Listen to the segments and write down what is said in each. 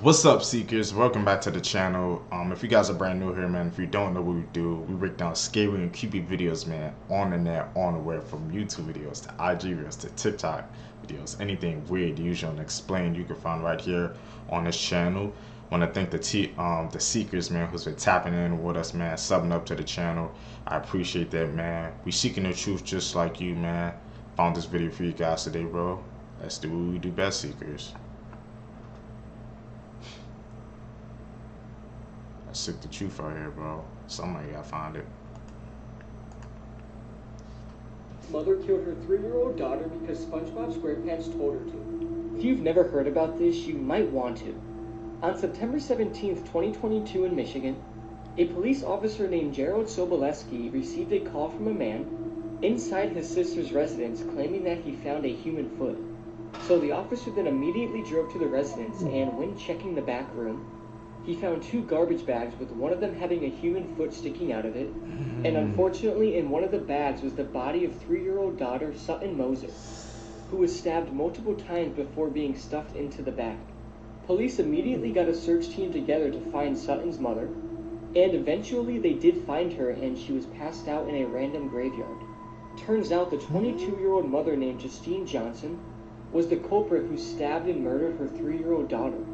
What's up, seekers? Welcome back to the channel. If you guys are brand new here, man, if you don't know what we do, we break down scary and creepy videos, man, on the net, on the web, from YouTube videos to IG videos to TikTok videos, anything weird, usual, and explained, you can find right here on this channel. Want to thank the seekers, man, who's been tapping in with us, man, subbing up to the channel. I appreciate that, man. We seeking the truth just like you, man. Found this video for you guys today, bro. Let's do what we do best, seekers. Sick the truth out here, bro. Somebody gotta find it. Mother killed her 3-year-old daughter because SpongeBob SquarePants told her to. If you've never heard about this, you might want to. On September 17, 2022 in Michigan, a police officer named Gerald Sobolewski received a call from a man inside his sister's residence claiming that he found a human foot. So the officer then immediately drove to the residence, and when checking the back room, he found 2 garbage bags with one of them having a human foot sticking out of it, and unfortunately in one of the bags was the body of 3-year-old daughter Sutton Moser, who was stabbed multiple times before being stuffed into the bag. Police immediately got a search team together to find Sutton's mother, and eventually they did find her, and she was passed out in a random graveyard. Turns out the 22-year-old mother named Justine Johnson was the culprit who stabbed and murdered her 3-year-old daughter,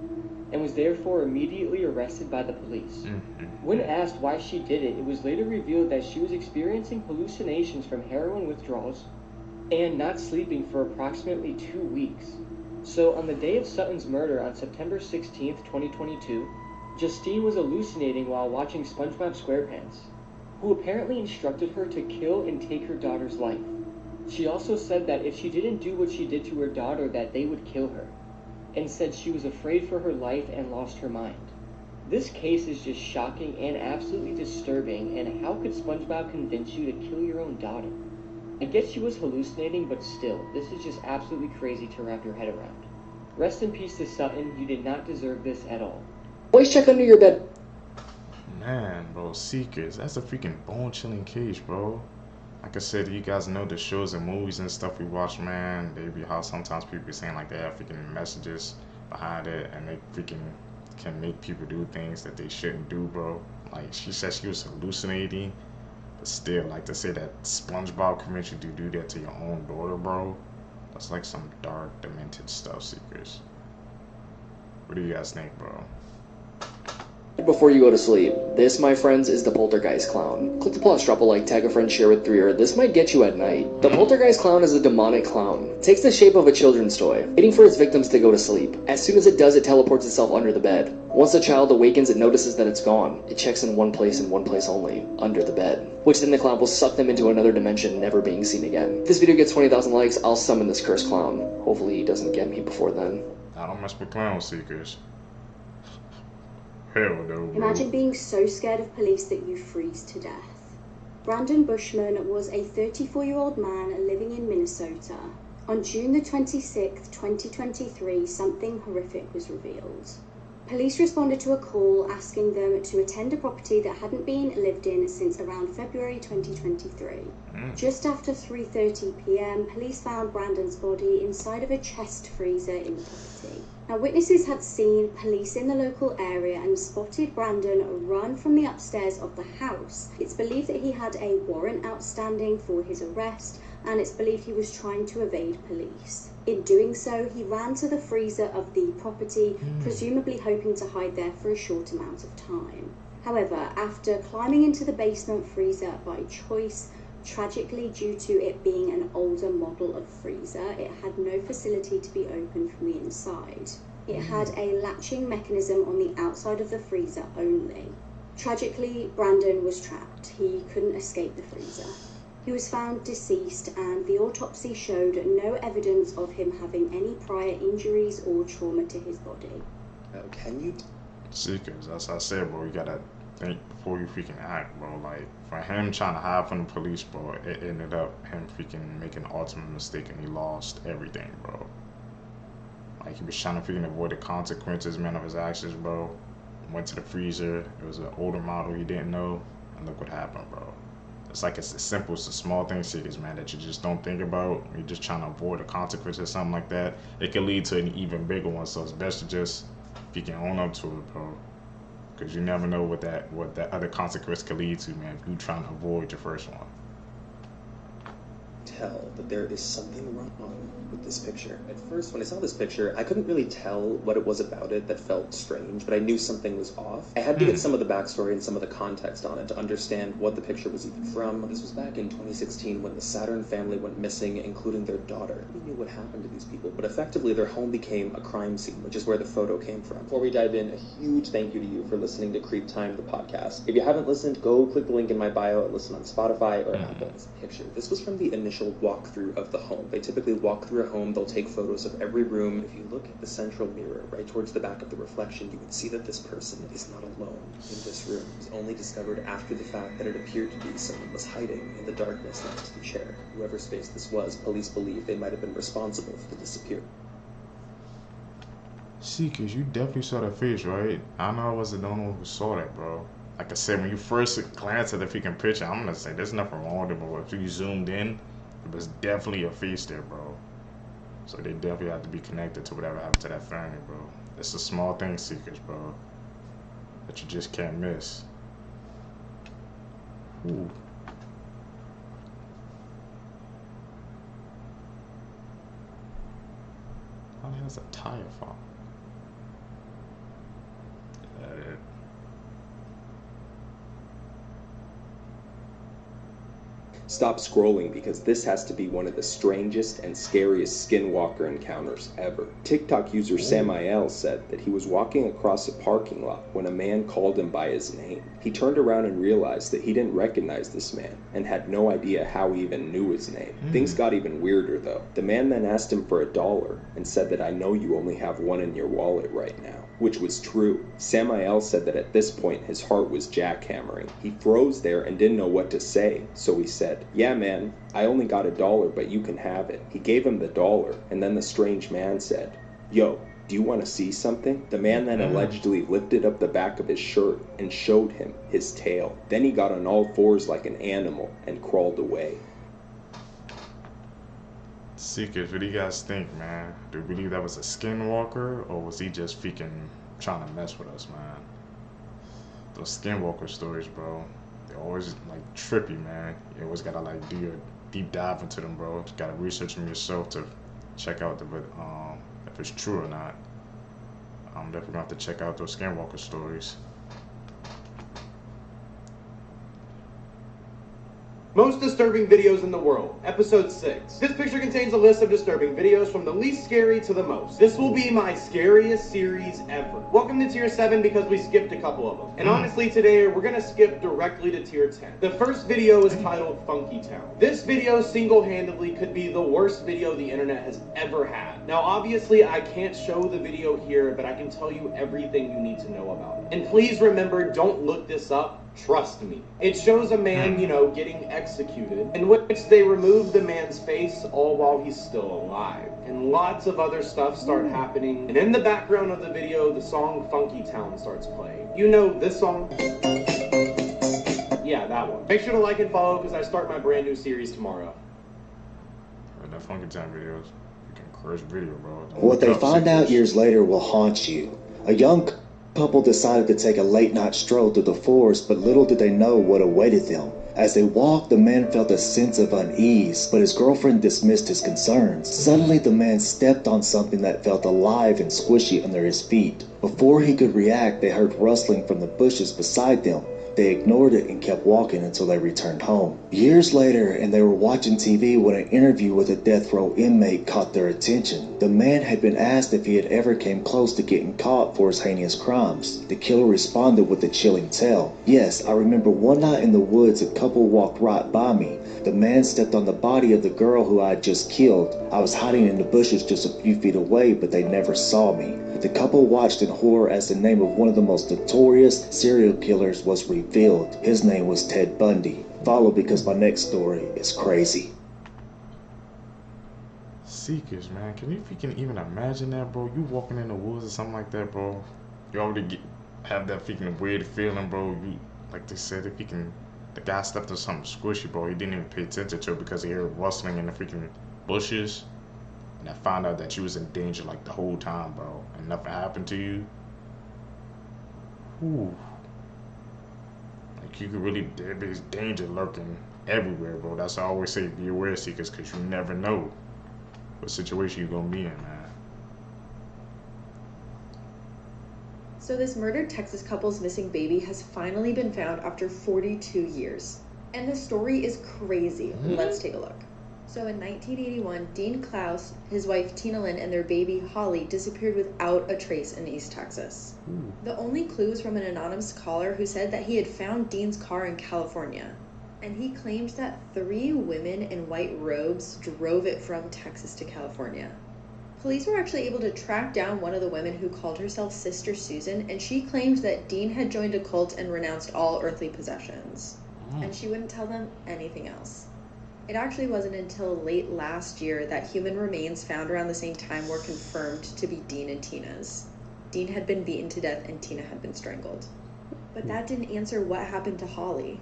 and was therefore immediately arrested by the police. When asked why she did it, it was later revealed that she was experiencing hallucinations from heroin withdrawals and not sleeping for approximately 2 weeks. So on the day of Sutton's murder on September 16th, 2022, Justine was hallucinating while watching SpongeBob SquarePants, who apparently instructed her to kill and take her daughter's life. She also said that if she didn't do what she did to her daughter, that they would kill her, and said she was afraid for her life and lost her mind. This case is just shocking and absolutely disturbing, and how could SpongeBob convince you to kill your own daughter? I get she was hallucinating, but still, this is just absolutely crazy to wrap your head around. Rest in peace to Sutton, you did not deserve this at all. Always check under your bed. Man, bro, seekers, that's a freaking bone-chilling case, bro. Like I said, you guys know the shows and movies and stuff we watch, man. They be how sometimes people be saying like they have freaking messages behind it, and they freaking can make people do things that they shouldn't do, bro. Like she said she was hallucinating, but still, like to say that SpongeBob convinced you to do that to your own daughter, bro. That's like some dark, demented stuff, seekers. What do you guys think, bro? Before you go to sleep. This, my friends, is the Poltergeist Clown. Click the plus, drop a like, tag a friend, share with 3, or this might get you at night. The Poltergeist Clown is a demonic clown. It takes the shape of a children's toy, waiting for its victims to go to sleep. As soon as it does, it teleports itself under the bed. Once the child awakens, it notices that it's gone. It checks in one place and one place only, under the bed, which then the clown will suck them into another dimension, never being seen again. If this video gets 20,000 likes, I'll summon this cursed clown. Hopefully he doesn't get me before then. I don't mess with clown seekers. Hell no, bro. Imagine being so scared of police that you freeze to death. Brandon Bushman was a 34-year-old man living in Minnesota. On June the 26th, 2023, something horrific was revealed. Police responded to a call asking them to attend a property that hadn't been lived in since around February 2023. Just after 3:30 p.m, police found Brandon's body inside of a chest freezer in the property. Now, witnesses had seen police in the local area and spotted Brandon run from the upstairs of the house. It's believed that he had a warrant outstanding for his arrest, and it's believed he was trying to evade police. In doing so, he ran to the freezer of the property, presumably hoping to hide there for a short amount of time. However, after climbing into the basement freezer by choice, tragically due to it being an older model of freezer, it had no facility to be opened from the inside. It had a latching mechanism on the outside of the freezer only. Tragically, Brandon was trapped. He couldn't escape the freezer. He was found deceased, and the autopsy showed no evidence of him having any prior injuries or trauma to his body. Can you? Seekers, as I said, bro, you gotta think before you freaking act, bro. Like, for him trying to hide from the police, bro, it ended up him freaking making an ultimate mistake, and he lost everything, bro. Like, he was trying to freaking avoid the consequences, man, of his actions, bro. Went to the freezer. It was an older model he didn't know, and look what happened, bro. It's like it's as simple as the small things, seekers, man, that you just don't think about. You're just trying to avoid the consequences or something like that. It can lead to an even bigger one, so it's best to just if you can own up to it, bro. Because you never know what that other consequence could lead to, man, if you trying to avoid your first one. Tell that there is something wrong with this picture. At first, when I saw this picture, I couldn't really tell what it was about it that felt strange, but I knew something was off. I had to get some of the backstory and some of the context on it to understand what the picture was even from. This was back in 2016 when the Saturn family went missing, including their daughter. Nobody knew what happened to these people, but effectively their home became a crime scene, which is where the photo came from. Before we dive in, a huge thank you to you for listening to Creep Time, the podcast. If you haven't listened, go click the link in my bio and listen on Spotify or Apple. This picture. This was from the initial walkthrough of the home. They typically walk through a home, they'll take photos of every room. If you look at the central mirror, right towards the back of the reflection, you can see that this person is not alone in this room. It was only discovered after the fact that it appeared to be someone was hiding in the darkness next to the chair. Whoever space this was, police believe they might have been responsible for the disappearance. Seekers, you definitely saw that face, right? I know I wasn't the only one who saw that, bro. Like I said, when you first glance at the freaking picture, I'm gonna say there's nothing wrong with it, but if you zoomed in, it was definitely a face there, bro. So they definitely have to be connected to whatever happened to that family, bro. It's a small thing, Seekers, bro, that you just can't miss. Ooh. How the hell's a tire fall? Is that it? Stop scrolling because this has to be one of the strangest and scariest Skinwalker encounters ever. TikTok user Samael said that he was walking across a parking lot when a man called him by his name. He turned around and realized that he didn't recognize this man and had no idea how he even knew his name. Things got even weirder though. The man then asked him for $1 and said that I know you only have one in your wallet right now, which was true. Samael said that at this point his heart was jackhammering. He froze there and didn't know what to say, so he said, "Yeah man, I only got $1 but you can have it." He gave him the $1 and then the strange man said, "Yo, do you want to see something?" The man then allegedly lifted up the back of his shirt and showed him his tail. Then he got on all fours like an animal and crawled away. Seekers, what do you guys think, man? Do you believe that was a skinwalker, or was he just freaking trying to mess with us, man? Those skinwalker stories, bro, they're always like trippy, man. You always gotta like do your deep dive into them, bro. You gotta research them yourself to check out if it's true or not. I'm definitely gonna have to check out those skinwalker stories. Most disturbing videos in the world, episode 6. This picture contains a list of disturbing videos from the least scary to the most. This will be my scariest series ever. Welcome to tier 7 because we skipped a couple of them. And honestly today, we're gonna skip directly to tier 10. The first video is titled Funky Town. This video single-handedly could be the worst video the internet has ever had. Now obviously I can't show the video here, but I can tell you everything you need to know about it. And please remember, don't look this up. Trust me. It shows a man, getting executed, in which they remove the man's face all while he's still alive. And lots of other stuff start happening. And in the background of the video, the song Funky Town starts playing. You know this song? Yeah, that one. Make sure to like and follow because I start my brand new series tomorrow. That Funky Town video is freaking cursed video, bro. What they find out years later will haunt you. A young couple decided to take a late-night stroll through the forest, but little did they know what awaited them. As they walked, the man felt a sense of unease, but his girlfriend dismissed his concerns. Suddenly, the man stepped on something that felt alive and squishy under his feet. Before he could react, they heard rustling from the bushes beside them. They ignored it and kept walking until they returned home. Years later, and they were watching TV when an interview with a death row inmate caught their attention. The man had been asked if he had ever came close to getting caught for his heinous crimes. The killer responded with a chilling tale. "Yes, I remember one night in the woods, a couple walked right by me. The man stepped on the body of the girl who I had just killed. I was hiding in the bushes just a few feet away, but they never saw me." The couple watched in horror as the name of one of the most notorious serial killers was revealed. His name was Ted Bundy. Follow because my next story is crazy. Seekers, man, can you freaking even imagine that, bro? You walking in the woods or something like that, bro. You already have that freaking weird feeling, bro. You, like they said, if you can, the guy stepped on something squishy, bro. He didn't even pay attention to it because he heard rustling in the freaking bushes. And I found out that you was in danger like the whole time, bro. And nothing happened to you. Ooh. Like you could really, there's danger lurking everywhere, bro. That's why I always say be aware, seekers, because you never know what situation you're gonna be in, man. So this murdered Texas couple's missing baby has finally been found after 42 years. And the story is crazy. Let's take a look. So in 1981, Dean Klaus, his wife Tina Lynn, and their baby Holly disappeared without a trace in East Texas. The only clue was from an anonymous caller who said that he had found Dean's car in California. And he claimed that 3 women in white robes drove it from Texas to California. Police were actually able to track down one of the women who called herself Sister Susan, and she claimed that Dean had joined a cult and renounced all earthly possessions. And she wouldn't tell them anything else. It actually wasn't until late last year that human remains found around the same time were confirmed to be Dean and Tina's. Dean had been beaten to death and Tina had been strangled. But that didn't answer what happened to Holly.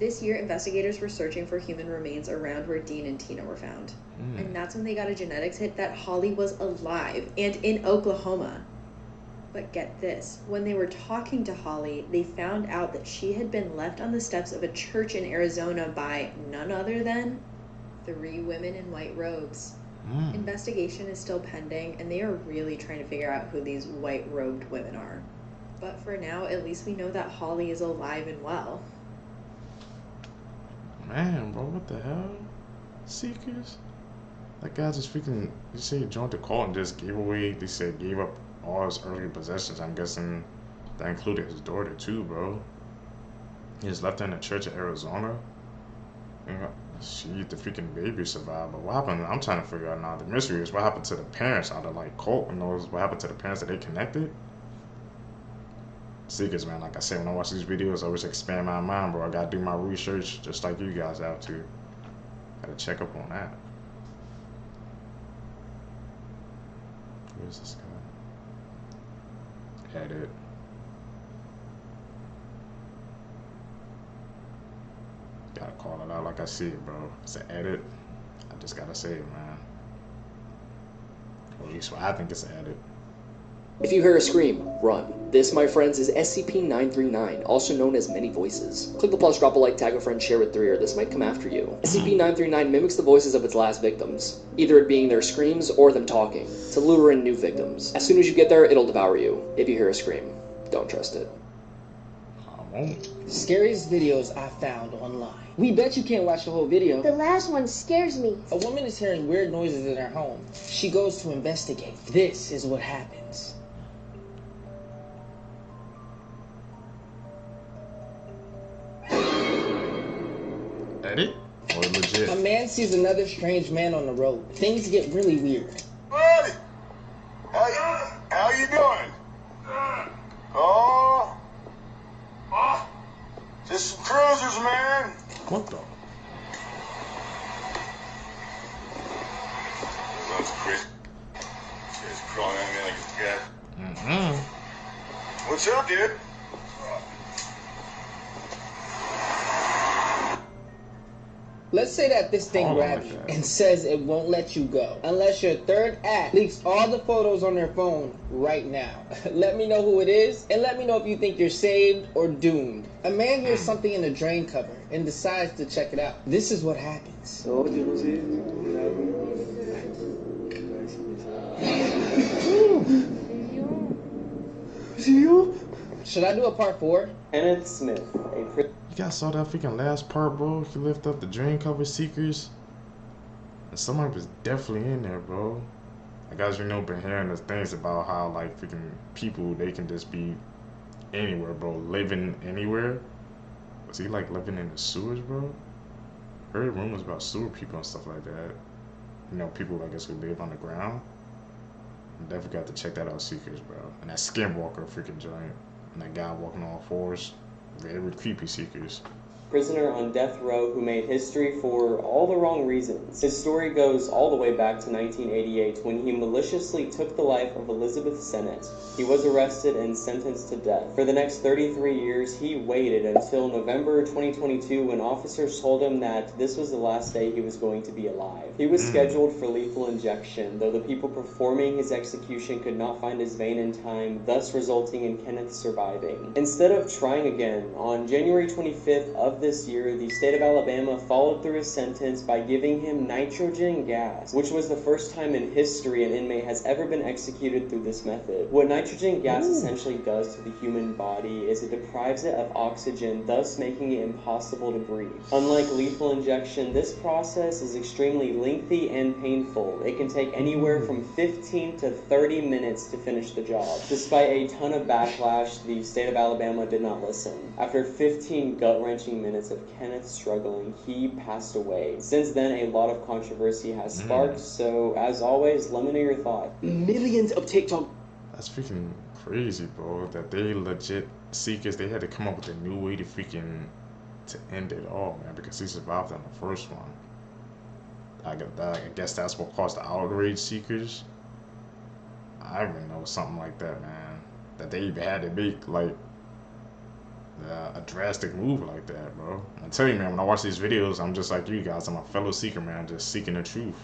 This year, investigators were searching for human remains around where Dean and Tina were found. And that's when they got a genetics hit that Holly was alive and in Oklahoma. But get this, when they were talking to Holly, they found out that she had been left on the steps of a church in Arizona by none other than 3 women in white robes. Investigation is still pending, and they are really trying to figure out who these white-robed women are. But for now, at least we know that Holly is alive and well. Man, bro, what the hell? Seekers? That guy just freaking, you say he joined the cult and just gave away, they said gave up all his earthly possessions. I'm guessing that included his daughter too, bro. He just left her in the church in Arizona. The freaking baby survived, but what happened? I'm trying to figure out now. The mystery is what happened to the parents out of like cult, and those what happened to the parents that they connected. Seekers, man, like I said, when I watch these videos, I always expand my mind, bro. I gotta do my research just like you guys have to. Gotta check up on that. Where's this guy? Edit. Gotta call it out like I see it, bro. It's an edit. I just gotta say it, man. Or at least I think it's an edit. If you hear a scream, run. This, my friends, is SCP-939, also known as Many Voices. Click the plus, drop a like, tag a friend, share with 3, or this might come after you. SCP-939 mimics the voices of its last victims, either it being their screams or them talking, to lure in new victims. As soon as you get there, it'll devour you. If you hear a scream, don't trust it. I won't. Scariest videos I found online. We bet you can't watch the whole video. The last one scares me. A woman is hearing weird noises in her home. She goes to investigate. This is what happens. Edit? Or legit? A man sees another strange man on the road. Things get really weird. Buddy! How you doing? Oh! Just some cruisers, man. What the? That's crazy. She's crawling at me like a cat. What's up, dude? Let's say that this thing grabs you and says it won't let you go unless your third act leaks all the photos on their phone right now. Let me know who it is, and let me know if you think you're saved or doomed. A man hears something in the drain cover and decides to check it out. This is what happens. Should I do a part 4? Kenneth Smith, You guys saw that freaking last part, bro? He lifted up the drain cover seekers. And somebody was definitely in there, bro. I guys, you know, been hearing the things about how, like, freaking people, they can just be anywhere, bro. Living anywhere. Was he, like, living in the sewers, bro? Heard rumors about sewer people and stuff like that. You know, people, I guess, who live on the ground. Definitely got to check that out, Seekers, bro. And that Skinwalker freaking joint. And that guy walking on all fours. Very creepy, Seekers. prisoner on death row who made history for all the wrong reasons. His story goes all the way back to 1988 when he maliciously took the life of Elizabeth Sennett. He was arrested and sentenced to death. For the next 33 years, he waited until November 2022 when officers told him that this was the last day he was going to be alive. He was scheduled for lethal injection, though the people performing his execution could not find his vein in time, thus resulting in Kenneth surviving. Instead of trying again, on January 25th of this year, the state of Alabama followed through his sentence by giving him nitrogen gas, which was the first time in history an inmate has ever been executed through this method. What nitrogen gas essentially does to the human body is it deprives it of oxygen, thus making it impossible to breathe. Unlike lethal injection, this process is extremely lengthy and painful. It can take anywhere from 15 to 30 minutes to finish the job. Despite a ton of backlash, the state of Alabama did not listen. After 15 gut-wrenching minutes of Kenneth struggling, he passed away. Since then, a lot of controversy has sparked, so as always, let me know your thoughts. Millions of TikTok. That's freaking crazy, bro. That they legit Seekers, they had to come up with a new way to end it all, man, because he survived on the first one. I guess that's what caused the outrage, Seekers. I even know something like that, man. That they even had to make like a drastic move like that, bro. I tell you, man, when I watch these videos, I'm just like you guys. I'm a fellow seeker, man, just seeking the truth.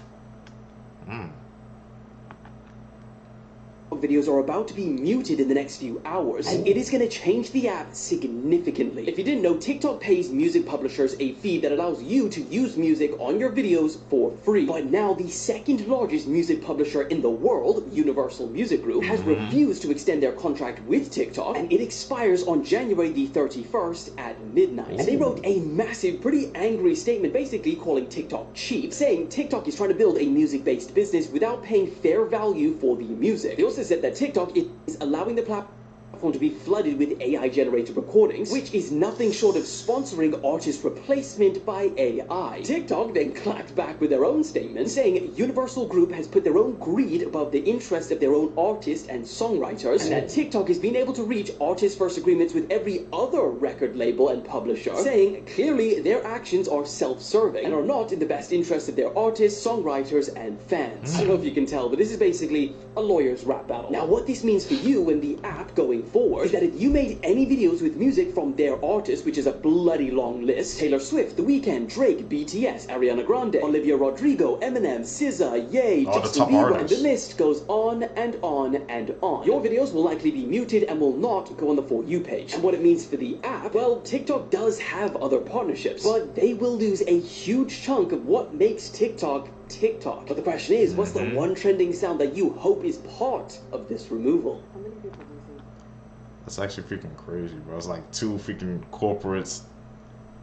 Videos are about to be muted in the next few hours, and it is going to change the app significantly. If you didn't know, TikTok pays music publishers a fee that allows you to use music on your videos for free. But now the second largest music publisher in the world, Universal Music Group, has refused to extend their contract with TikTok, and it expires on January the 31st at midnight. And they wrote a massive, pretty angry statement basically calling TikTok cheap, saying TikTok is trying to build a music-based business without paying fair value for the music. They also said that TikTok is allowing the platform to be flooded with AI-generated recordings, which is nothing short of sponsoring artist replacement by AI. TikTok then clapped back with their own statement, saying Universal Group has put their own greed above the interest of their own artists and songwriters, and that TikTok has been able to reach artist-first agreements with every other record label and publisher, saying clearly their actions are self-serving and are not in the best interest of their artists, songwriters, and fans. I don't know if you can tell, but this is basically a lawyer's rap battle. Now, what this means for you and the app going forward is that if you made any videos with music from their artists, which is a bloody long list, Taylor Swift, The Weeknd, Drake, BTS, Ariana Grande, Olivia Rodrigo, Eminem, SZA, Ye, Justin Bieber, and the list goes on and on and on. Your videos will likely be muted and will not go on the For You page. And what it means for the app, well, TikTok does have other partnerships, but they will lose a huge chunk of what makes TikTok TikTok. But the question is, what's the one trending sound that you hope is part of this removal? That's actually freaking crazy, bro. It's like two freaking corporates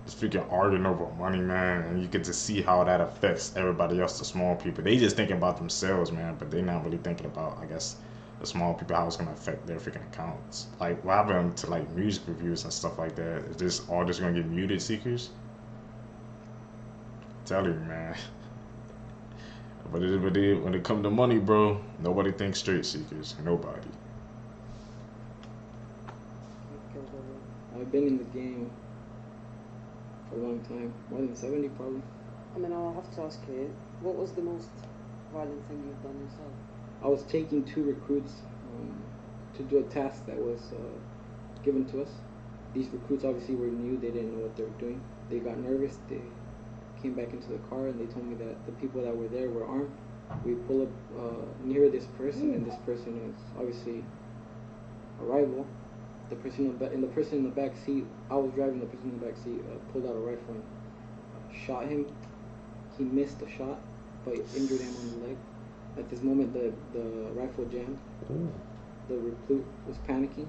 just freaking arguing over money, man, and you get to see how that affects everybody else, the small people. They just thinking about themselves, man, but they not really thinking about, I guess, the small people, how it's gonna affect their freaking accounts. Like, what happened to like music reviews and stuff like that? Is this all just gonna get muted, Seekers? Tell you, man. But when it come to money, bro, nobody thinks straight, Seekers. Nobody. I've been in the game for a long time, more than 70 probably. I mean, I'll have to ask you, what was the most violent thing you've done yourself? I was taking 2 recruits to do a task that was given to us. These recruits obviously were new, they didn't know what they were doing. They got nervous, they came back into the car and they told me that the people that were there were armed. We pull up near this person, and this person is obviously a rival. The person in the back seat, I was driving, the person in the back seat pulled out a rifle and shot him. He missed the shot, but injured him on the leg. At this moment, the rifle jammed. The recruit was panicking.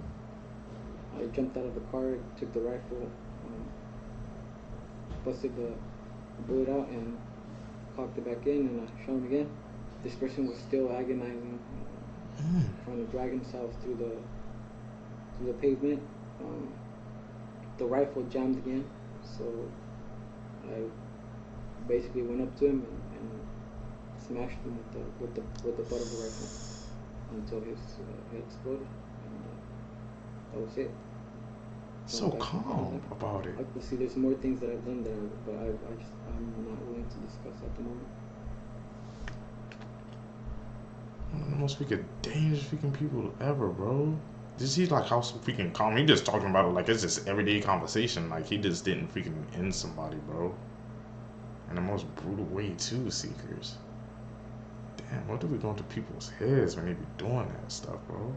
I jumped out of the car, took the rifle, busted the bullet out and cocked it back in, and I shot him again. This person was still agonizing, trying to drag himself through the pavement. The rifle jammed again, so I basically went up to him and smashed him with the butt of the rifle until his head exploded, and that was it. So calm about it. Obviously, there's more things that I've done there, but I'm not willing to discuss at the moment. One of the most freaking dangerous freaking people ever, bro. Just see like how so freaking calm. He just talking about it like it's just everyday conversation. Like he just didn't freaking end somebody, bro. In the most brutal way too, Seekers. Damn, what do we go into people's heads when they be doing that stuff, bro?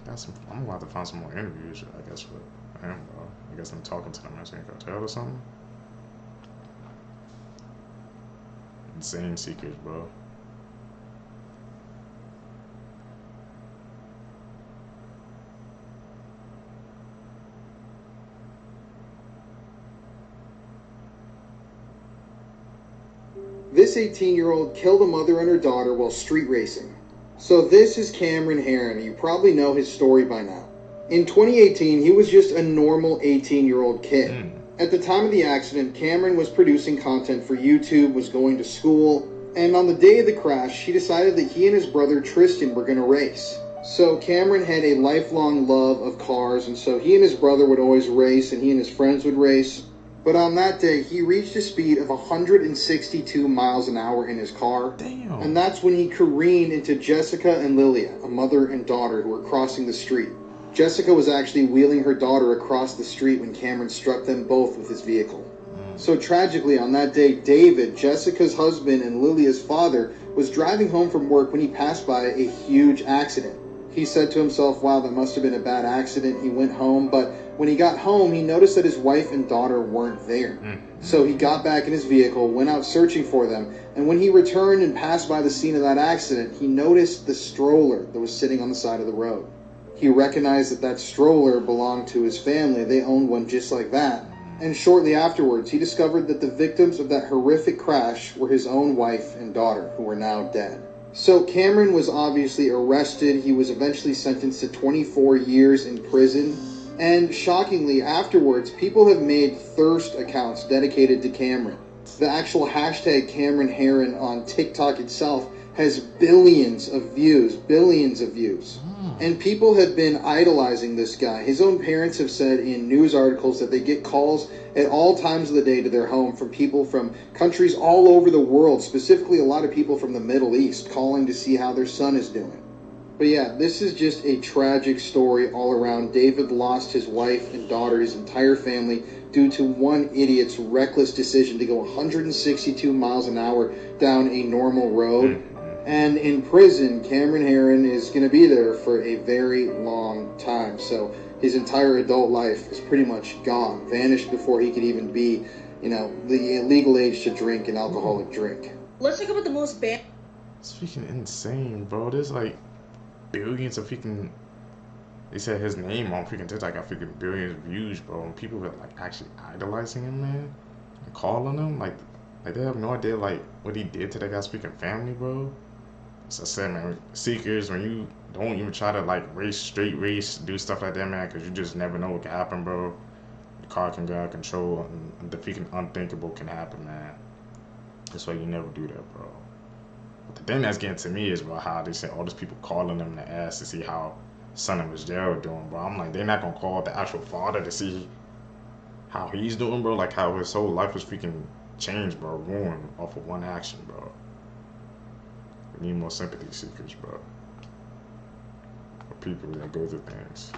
I'm gonna have to find some more interviews, I guess, with him, bro. I guess I'm talking to the Mexican cartel or something. Insane Seekers, bro. This 18-year-old killed a mother and her daughter while street racing. So this is Cameron Haron. You probably know his story by now. In 2018, he was just a normal 18-year-old kid. At the time of the accident, Cameron was producing content for YouTube, was going to school, and on the day of the crash, he decided that he and his brother Tristan were going to race. So Cameron had a lifelong love of cars, and so he and his brother would always race, and he and his friends would race. But on that day, he reached a speed of 162 miles an hour in his car. Damn. And that's when he careened into Jessica and Lilia, a mother and daughter who were crossing the street. Jessica was actually wheeling her daughter across the street when Cameron struck them both with his vehicle. So tragically, on that day, David, Jessica's husband and Lilia's father, was driving home from work when he passed by a huge accident. He said to himself, wow, that must have been a bad accident. He went home, but when he got home, he noticed that his wife and daughter weren't there. So he got back in his vehicle, went out searching for them, and when he returned and passed by the scene of that accident, he noticed the stroller that was sitting on the side of the road. He recognized that that stroller belonged to his family. They owned one just like that. And shortly afterwards, he discovered that the victims of that horrific crash were his own wife and daughter, who were now dead. So Cameron was obviously arrested. He was eventually sentenced to 24 years in prison. And shockingly, afterwards, people have made thirst accounts dedicated to Cameron. The actual hashtag Cameron Haron on TikTok itself has billions of views. And people have been idolizing this guy. His own parents have said in news articles that they get calls at all times of the day to their home from people from countries all over the world, specifically a lot of people from the Middle East, calling to see how their son is doing. But yeah, this is just a tragic story all around. David lost his wife and daughter, his entire family, due to one idiot's reckless decision to go 162 miles an hour down a normal road. And in prison, Cameron Haron is going to be there for a very long time. So his entire adult life is pretty much gone, vanished before he could even be, the legal age to drink an alcoholic drink. Let's talk about the most banned. It's freaking insane, bro. There's like billions of freaking. They said his name on freaking TikTok got freaking billions of views, bro. And people were like actually idolizing him, man, and calling him like they have no idea like what he did to that guy's freaking family, bro. So I said, man, Seekers, when you don't even try to like straight race, do stuff like that, man, because you just never know what can happen, bro. The car can go out of control, and the freaking unthinkable can happen, man. That's why you never do that, bro. But the thing that's getting to me is about how they say all these people calling them to ask to see how son of his jail doing, bro. I'm like, they're not gonna call the actual father to see how he's doing, bro. Like how his whole life was freaking changed, bro, ruined off of one action, bro. We need more sympathy seekers, bro. For people that go through things.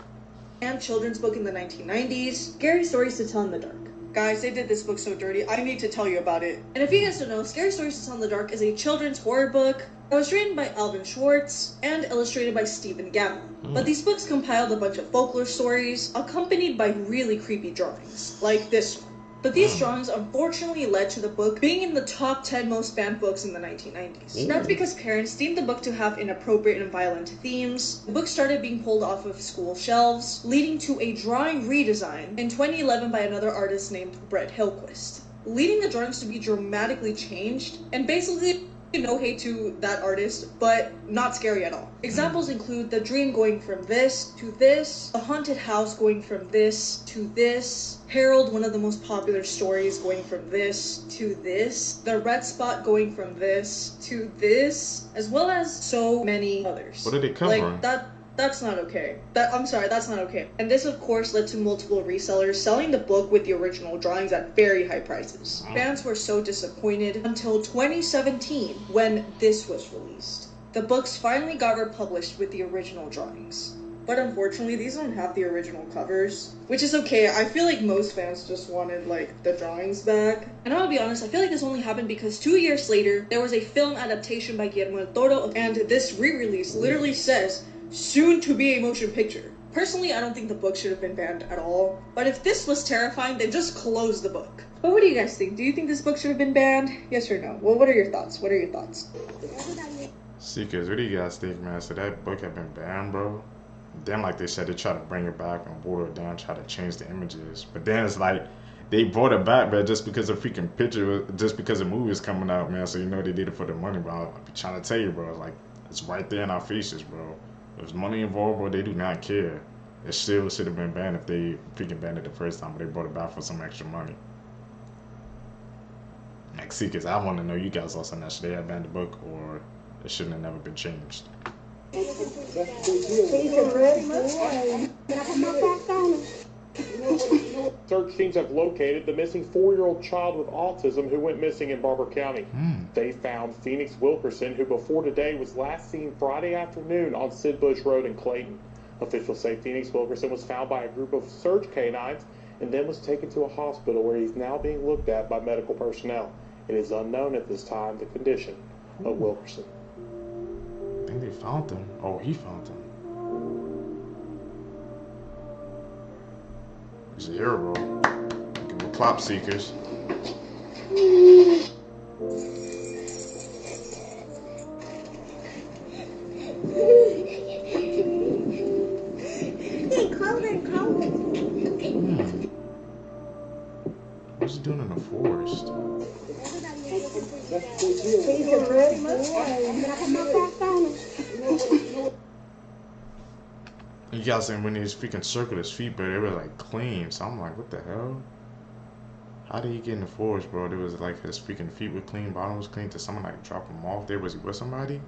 And children's book in the 1990s, Scary Stories to Tell in the Dark. Guys, they did this book so dirty, I need to tell you about it. And if you guys don't know, Scary Stories to Tell in the Dark is a children's horror book that was written by Alvin Schwartz and illustrated by Stephen Gamble. But these books compiled a bunch of folklore stories accompanied by really creepy drawings, like this one. But these drawings unfortunately led to the book being in the top 10 most banned books in the 1990s. That's because parents deemed the book to have inappropriate and violent themes. The book started being pulled off of school shelves, leading to a drawing redesign in 2011 by another artist named Brett Hillquist, leading the drawings to be dramatically changed, and basically no hate to that artist, but not scary at all. Examples include the dream going from this to this, the haunted house going from this to this, Harold, one of the most popular stories, going from this to this, the red spot going from this to this, as well as so many others. What are they covering? Like that That's not okay. I'm sorry, that's not okay. And this, of course, led to multiple resellers selling the book with the original drawings at very high prices. Fans were so disappointed until 2017, when this was released. The books finally got republished with the original drawings. But unfortunately, these don't have the original covers, which is okay. I feel like most fans just wanted, like, the drawings back. And I'll be honest, I feel like this only happened because 2 years later, there was a film adaptation by Guillermo del Toro, and this re-release literally says, soon to be a motion picture. Personally, I don't think the book should have been banned at all. But if this was terrifying, then just close the book. But what do you guys think? Do you think this book should have been banned? Yes or no? Well, what are your thoughts? What are your thoughts? Seekers, what do you guys think, man? So that book had been banned, bro? Then, like they said, they tried to bring it back and water it down, try to change the images. But then it's like, they brought it back, man, just because the freaking picture, just because the movie is coming out, man. So you know they did it for the money, bro. I'm trying to tell you, bro. It's like, it's right there in our faces, bro. There's money involved, bro. They do not care. It still should have been banned if they freaking banned it the first time, but they brought it back for some extra money. Like, Seekers, I want to know you guys also know, should they have banned the book, or it shouldn't have never been changed? Search teams have located the missing 4-year-old child with autism who went missing in Barber County. They found Phoenix Wilkerson, who before today was last seen Friday afternoon on Sid Bush Road in Clayton. Officials say Phoenix Wilkerson was found by a group of search canines and then was taken to a hospital where he's now being looked at by medical personnel. It is unknown at this time the condition of Wilkerson. I think they found him. Oh, he found him. He's a hero. Give him a clap, Seekers. What's he doing in the forest? You guys saying when he's freaking circled his feet, but they were like clean. So I'm like, what the hell? How did he get in the forest, bro? There was like his freaking feet were clean, bottom was clean. Did someone like drop him off there? Was he with somebody?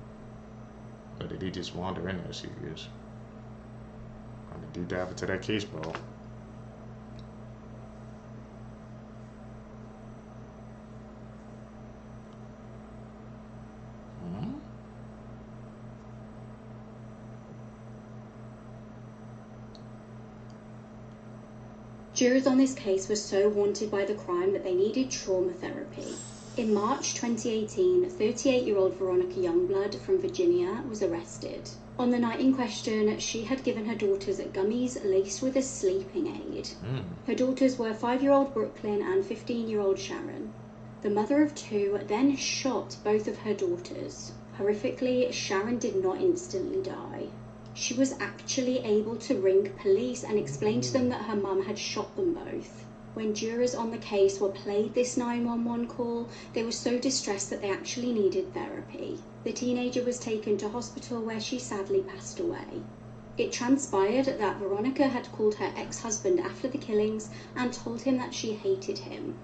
Or did he just wander in there? She is. I'm gonna deep dive into that case, bro. Jurors on this case were so haunted by the crime that they needed trauma therapy. In March 2018, 38-year-old Veronica Youngblood from Virginia was arrested. On the night in question, she had given her daughters gummies laced with a sleeping aid. Her daughters were 5-year-old Brooklyn and 15-year-old Sharon. The mother of two then shot both of her daughters. Horrifically, Sharon did not instantly die. She was actually able to ring police and explain to them that her mum had shot them both. When jurors on the case were played this 911 call, they were so distressed that they actually needed therapy. The teenager was taken to hospital where she sadly passed away. It transpired that Veronica had called her ex-husband after the killings and told him that she hated him.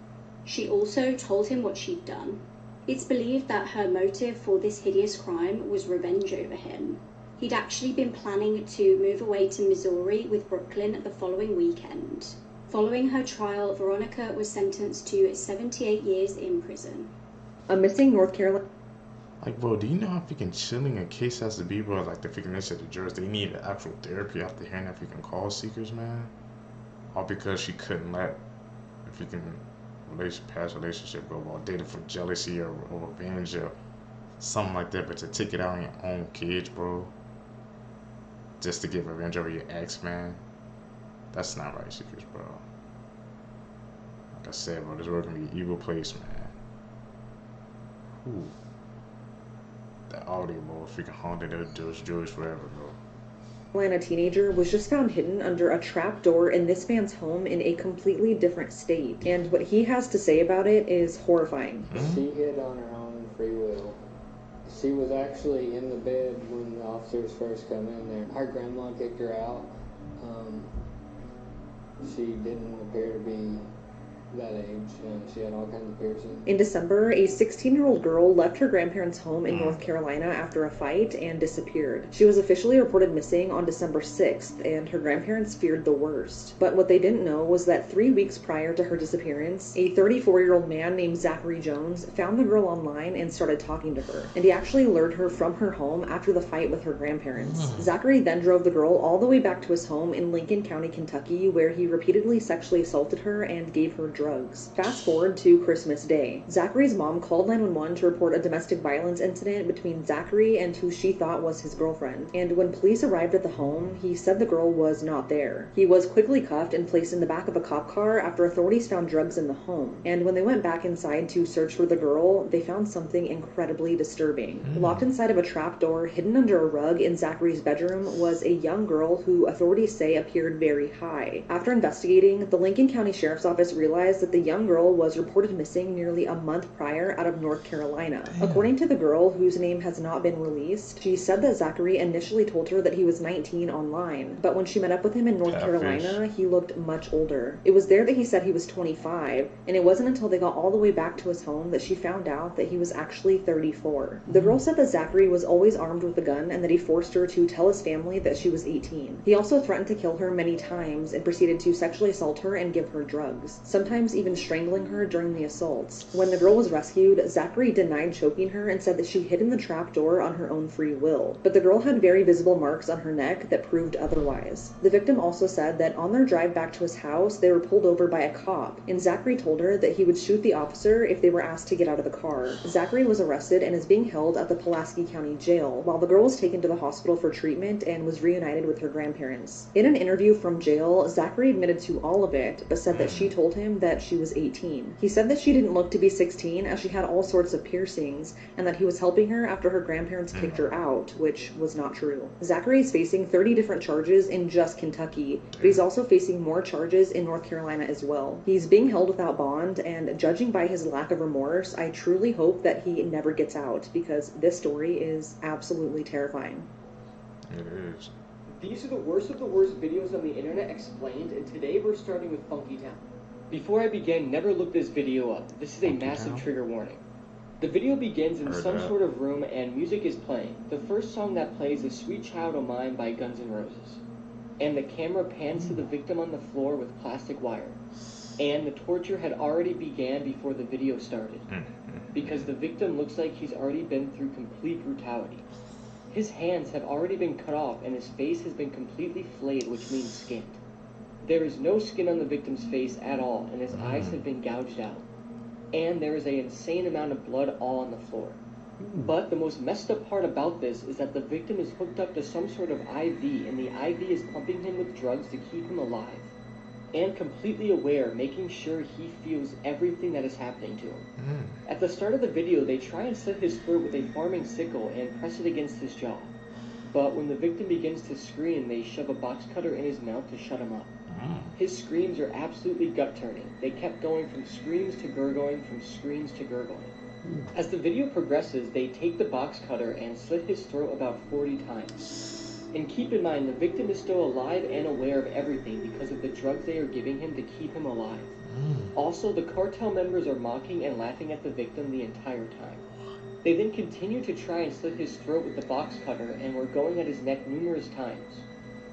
She also told him what she'd done. It's believed that her motive for this hideous crime was revenge over him. He'd actually been planning to move away to Missouri with Brooklyn the following weekend. Following her trial, Veronica was sentenced to 78 years in prison. A missing North Carolina. Like, bro, do you know how freaking chilling a case has to be, bro? Like, the freaking, they said the jurors, they need actual therapy after hearing that freaking call, Seekers, man. All because she couldn't let the freaking past relationship go, or dated for jealousy or revenge or something like that, but to take it out on your own kids, bro. Just to get revenge over your ex, man. That's not right, Seekers, bro. Like I said, bro, this world can be an evil place, man. Ooh. That audio, bro, freaking haunted those jurors forever, bro. Atlanta teenager was just found hidden under a trap door in this man's home in a completely different state. And what he has to say about it is horrifying. She hid on her own free will. She was actually in the bed when the officers first come in there. Her grandma kicked her out. She didn't appear to be that age, and she had all kinds of piercings. In December, a 16-year-old girl left her grandparents' home in North Carolina after a fight and disappeared. She was officially reported missing on December 6th, and her grandparents feared the worst. But what they didn't know was that 3 weeks prior to her disappearance, a 34-year-old man named Zachary Jones found the girl online and started talking to her. And he actually lured her from her home after the fight with her grandparents. Zachary then drove the girl all the way back to his home in Lincoln County, Kentucky, where he repeatedly sexually assaulted her and gave her drugs. Fast forward to Christmas Day. Zachary's mom called 911 to report a domestic violence incident between Zachary and who she thought was his girlfriend. And when police arrived at the home, he said the girl was not there. He was quickly cuffed and placed in the back of a cop car after authorities found drugs in the home. And when they went back inside to search for the girl, they found something incredibly disturbing. Locked inside of a trapdoor hidden under a rug in Zachary's bedroom was a young girl who authorities say appeared very high. After investigating, the Lincoln County Sheriff's Office realized that the young girl was reported missing nearly a month prior out of North Carolina. According to the girl, whose name has not been released, she said that Zachary initially told her that he was 19 online, but when she met up with him in North Carolina, he looked much older. It was there that he said he was 25, and it wasn't until they got all the way back to his home that she found out that he was actually 34. The girl said that Zachary was always armed with a gun and that he forced her to tell his family that she was 18. He also threatened to kill her many times and proceeded to sexually assault her and give her drugs, sometimes even strangling her during the assaults. When the girl was rescued, Zachary denied choking her and said that she hid in the trap door on her own free will, but the girl had very visible marks on her neck that proved otherwise. The victim also said that on their drive back to his house, they were pulled over by a cop, and Zachary told her that he would shoot the officer if they were asked to get out of the car. Zachary was arrested and is being held at the Pulaski County Jail, while the girl was taken to the hospital for treatment and was reunited with her grandparents. In an interview from jail, Zachary admitted to all of it, but said that she told him that she was 18. He said that she didn't look to be 16 as she had all sorts of piercings, and that he was helping her after her grandparents kicked her out, which was not true. Zachary is facing 30 different charges in just Kentucky, but he's also facing more charges in North Carolina as well. He's being held without bond, and judging by his lack of remorse, I truly hope that he never gets out, because this story is absolutely terrifying. It is. These are the worst of the worst videos on the internet explained, and today we're starting with Funky Town. Before I begin, never look this video up. This is a massive trigger warning. The video begins in some sort of room and music is playing. The first song that plays is Sweet Child O' Mine by Guns N' Roses. And the camera pans to the victim on the floor with plastic wire. And the torture had already began before the video started. Because the victim looks like he's already been through complete brutality. His hands have already been cut off and his face has been completely flayed, which means skinned. There is no skin on the victim's face at all, and his eyes have been gouged out. And there is an insane amount of blood all on the floor. But the most messed up part about this is that the victim is hooked up to some sort of IV, and the IV is pumping him with drugs to keep him alive. And completely aware, making sure he feels everything that is happening to him. At the start of the video, they try and slit his throat with a farming sickle and press it against his jaw. But when the victim begins to scream, they shove a box cutter in his mouth to shut him up. His screams are absolutely gut-turning. They kept going from screams to gurgling, from screams to gurgling. As the video progresses, they take the box cutter and slit his throat about 40 times. And keep in mind, the victim is still alive and aware of everything because of the drugs they are giving him to keep him alive. Also, the cartel members are mocking and laughing at the victim the entire time. They then continue to try and slit his throat with the box cutter and were going at his neck numerous times.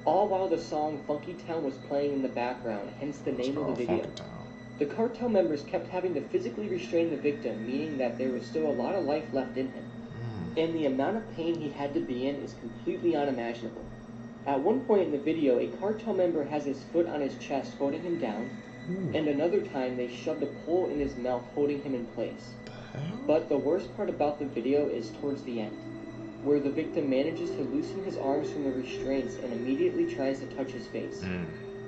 All while the song Funky Town was playing in the background, hence the name of the video. The cartel members kept having to physically restrain the victim, meaning that there was still a lot of life left in him. And the amount of pain he had to be in is completely unimaginable. At one point in the video, a cartel member has his foot on his chest holding him down, and another time they shoved a pole in his mouth holding him in place. But the worst part about the video is towards the end, where the victim manages to loosen his arms from the restraints and immediately tries to touch his face.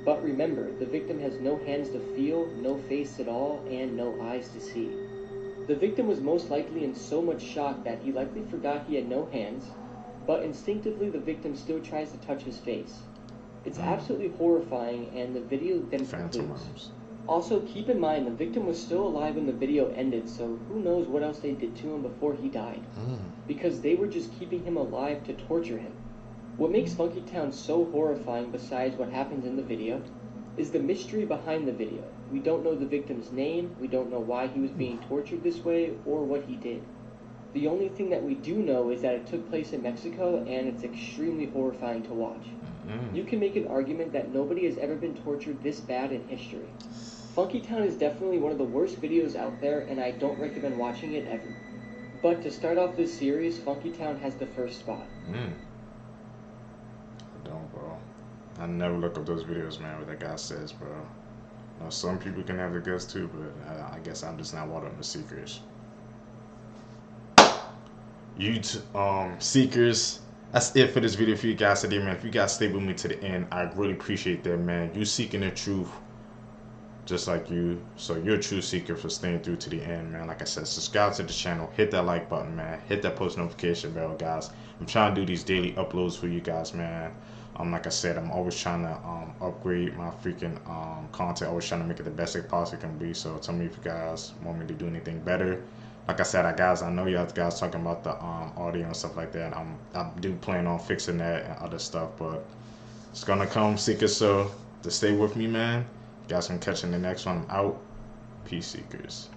But remember, the victim has no hands to feel, no face at all, and no eyes to see. The victim was most likely in so much shock that he likely forgot he had no hands, but instinctively the victim still tries to touch his face. It's absolutely horrifying, and the video then concludes. Also, keep in mind, the victim was still alive when the video ended, so who knows what else they did to him before he died. Because they were just keeping him alive to torture him. What makes Funky Town so horrifying besides what happens in the video is the mystery behind the video. We don't know the victim's name, we don't know why he was being tortured this way, or what he did. The only thing that we do know is that it took place in Mexico, and it's extremely horrifying to watch. You can make an argument that nobody has ever been tortured this bad in history. Funky Town is definitely one of the worst videos out there, and I don't recommend watching it ever. But to start off this series, Funky Town has the first spot. I don't, bro. I never look up those videos, man, what that guy says, bro. You know, some people can have the guts too, but I guess I'm just not one of the seekers. You seekers, that's it for this video for you guys today, man. If you guys stay with me to the end, I really appreciate that, man. You seeking the truth just like you, so you're a true seeker for staying through to the end, man. Like I said, subscribe to the channel, hit that like button, man, hit that post notification bell, guys. I'm trying to do these daily uploads for you guys, man. Like I said, I'm always trying to upgrade my freaking content, always trying to make it the best it possibly can be. So tell me if you guys want me to do anything better. Like I said, guys, I know y'all guys talking about the audio and stuff like that. I do plan on fixing that and other stuff, but it's gonna come, seekers. So to stay with me, man. You guys can catch in the next one. I'm out. Peace, seekers.